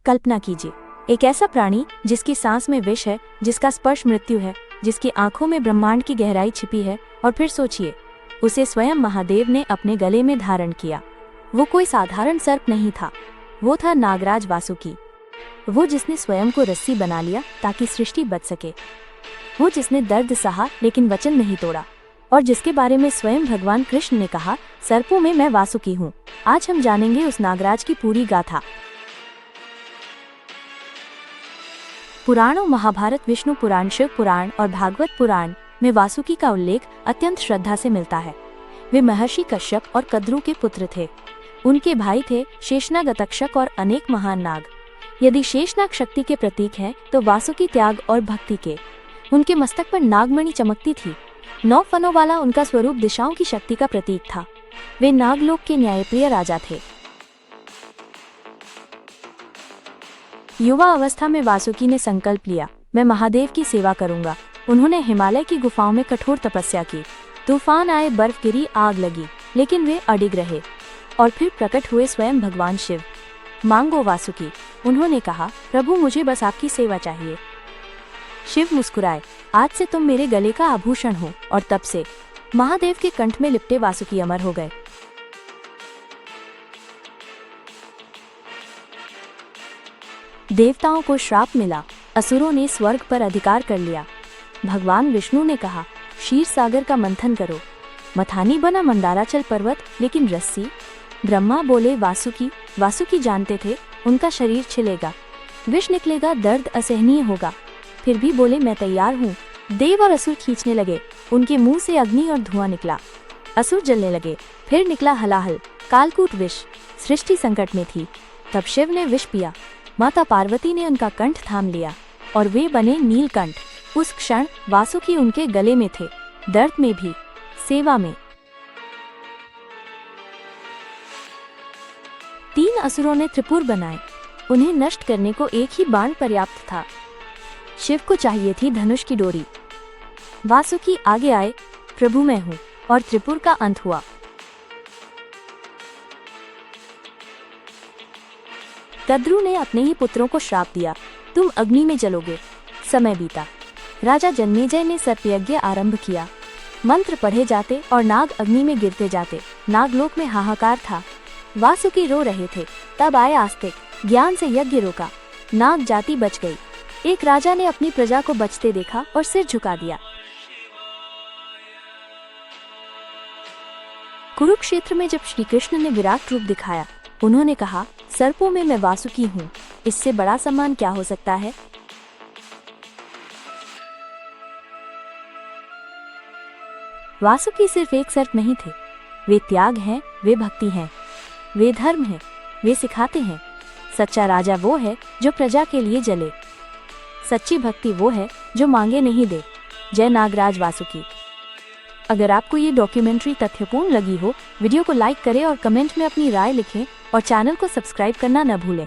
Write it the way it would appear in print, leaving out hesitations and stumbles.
कल्पना कीजिए, एक ऐसा प्राणी जिसकी सांस में विष है, जिसका स्पर्श मृत्यु है, जिसकी आंखों में ब्रह्मांड की गहराई छिपी है, और फिर सोचिए, उसे स्वयं महादेव ने अपने गले में धारण किया। वो कोई साधारण सर्प नहीं था, वो था नागराज वासुकी। वो जिसने स्वयं को रस्सी बना लिया ताकि सृष्टि बच सके। वो जिसने दर्द सहा लेकिन वचन नहीं तोड़ा, और जिसके बारे में स्वयं भगवान कृष्ण ने कहा, सर्पों में मैं वासुकी हूँ। आज हम जानेंगे उस नागराज की पूरी गाथा। पुराणों महाभारत, विष्णु पुराण, शिव पुराण और भागवत पुराण में वासुकी का उल्लेख अत्यंत श्रद्धा से मिलता है। वे महर्षि कश्यप और कद्रु के पुत्र थे। उनके भाई थे शेषनाग, तक्षक और अनेक महान नाग। यदि शेषनाग शक्ति के प्रतीक हैं, तो वासुकी त्याग और भक्ति के। उनके मस्तक पर नागमणि चमकती थी। 9 फनों वाला उनका स्वरूप दिशाओं की शक्ति का प्रतीक था। वे नागलोक के न्यायप्रिय राजा थे। युवा अवस्था में वासुकी ने संकल्प लिया, मैं महादेव की सेवा करूंगा। उन्होंने हिमालय की गुफाओं में कठोर तपस्या की। तूफान आए, बर्फ गिरी, आग लगी, लेकिन वे अडिग रहे। और फिर प्रकट हुए स्वयं भगवान शिव। मांगो वासुकी, उन्होंने कहा, प्रभु मुझे बस आपकी सेवा चाहिए। शिव मुस्कुराए, आज से तुम मेरे गले का आभूषण हो। और तब से महादेव के कंठ में लिपटे वासुकी अमर हो गए। देवताओं को श्राप मिला, असुरों ने स्वर्ग पर अधिकार कर लिया। भगवान विष्णु ने कहा, क्षीर सागर का मंथन करो। मथानी बना मंदाराचल पर्वत, लेकिन रस्सी। ब्रह्मा बोले, वासुकी। वासुकी जानते थे उनका शरीर छिलेगा, विष निकलेगा, दर्द असहनीय होगा। फिर भी बोले, मैं तैयार हूँ। देव और असुर खींचने लगे। उनके मुंह से अग्नि और धुआं निकला। असुर जलने लगे। फिर निकला हलाहल, कालकूट विष। सृष्टि संकट में थी। तब शिव ने विष पिया। माता पार्वती ने उनका कंठ थाम लिया और वे बने नीलकंठ। उस क्षण वासुकी उनके गले में थे, दर्द में भी, सेवा में। 3 असुरों ने त्रिपुर बनाए। उन्हें नष्ट करने को एक ही बाण पर्याप्त था। शिव को चाहिए थी धनुष की डोरी। वासुकी आगे आए, प्रभु मैं हूँ, और त्रिपुर का अंत हुआ। कद्रु ने अपने ही पुत्रों को श्राप दिया, तुम अग्नि में जलोगे। समय बीता। राजा जन्मेजय ने सर्पयज्ञ आरंभ किया। मंत्र पढ़े जाते और नाग अग्नि में गिरते जाते। नागलोक में हाहाकार था। वासुकी रो रहे थे। तब आए आस्तिक, ज्ञान से यज्ञ रोका। नाग जाति बच गई। एक राजा ने अपनी प्रजा को बचते देखा और सिर झुका दिया। कुरुक्षेत्र में जब श्री कृष्ण ने विराट रूप दिखाया, उन्होंने कहा, सर्पों में मैं वासुकी हूँ। इससे बड़ा सम्मान क्या हो सकता है। वासुकी सिर्फ एक सर्प नहीं थे। वे त्याग हैं, वे भक्ति हैं, वे धर्म हैं, वे सिखाते हैं। सच्चा राजा वो है जो प्रजा के लिए जले। सच्ची भक्ति वो है जो मांगे नहीं दे। जय नागराज वासुकी। अगर आपको ये डॉक्यूमेंट्री तथ्यपूर्ण लगी हो, वीडियो को लाइक करें और कमेंट में अपनी राय लिखें, और चैनल को सब्सक्राइब करना न भूलें।